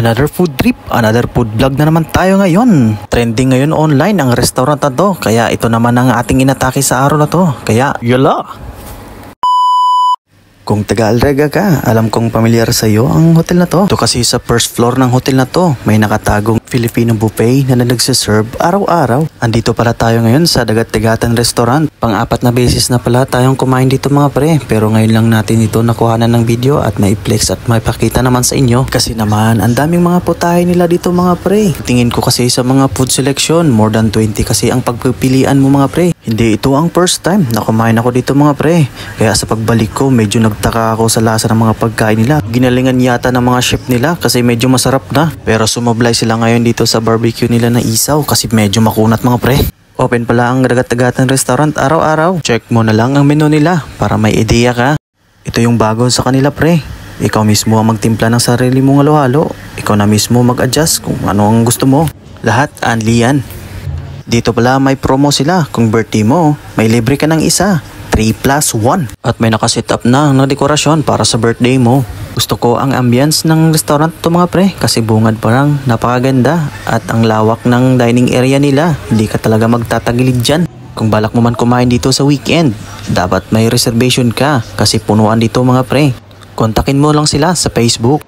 Another food trip, another food vlog na naman tayo ngayon. Trending ngayon online ang restaurant na to, kaya ito naman ang ating inatake sa araw na to. Kaya yala! Kung taga-Alrega ka, alam kong pamilyar sa iyo ang hotel na to. Ito kasi sa first floor ng hotel na to, may nakatagong Filipino buffet na nagsiserve araw-araw. Andito pala tayo ngayon sa Dagat-Dagatan Restaurant. Pang-apat na beses na pala tayong kumain dito mga pre. Pero ngayon lang natin ito nakuhanan ng video at maiplex at maipakita naman sa inyo. Kasi naman, ang daming mga putahe nila dito mga pre. Tingin ko kasi sa mga food selection, more than 20 kasi ang pagpipilian mo mga pre. Hindi ito ang first time na kumain ako dito mga pre. Kaya sa pagbalik ko, medyo nagtaka ako sa lasa ng mga pagkain nila. Ginalingan yata ng mga chef nila kasi medyo masarap na. Pero sumablay sila ngayon dito sa barbecue nila na isaw kasi medyo makunat mga pre. Open pala ang Dagat-Dagatan Restaurant araw-araw. Check mo na lang ang menu nila para may ideya ka. Ito yung bago sa kanila pre. Ikaw mismo ang magtimpla ng sarili mong halo-halo. Ikaw na mismo mag-adjust kung ano ang gusto mo. Lahat only yan. Dito pala may promo sila. Kung birthday mo, may libre ka ng isa. 3+1. At may nakaset up na ng dekorasyon para sa birthday mo. Gusto ko ang ambience ng restaurant to mga pre kasi bungad parang napakaganda at ang lawak ng dining area nila. Hindi ka talaga magtatagilid dyan. Kung balak mo man kumain dito sa weekend, dapat may reservation ka kasi punuan dito mga pre. Kontakin mo lang sila sa Facebook.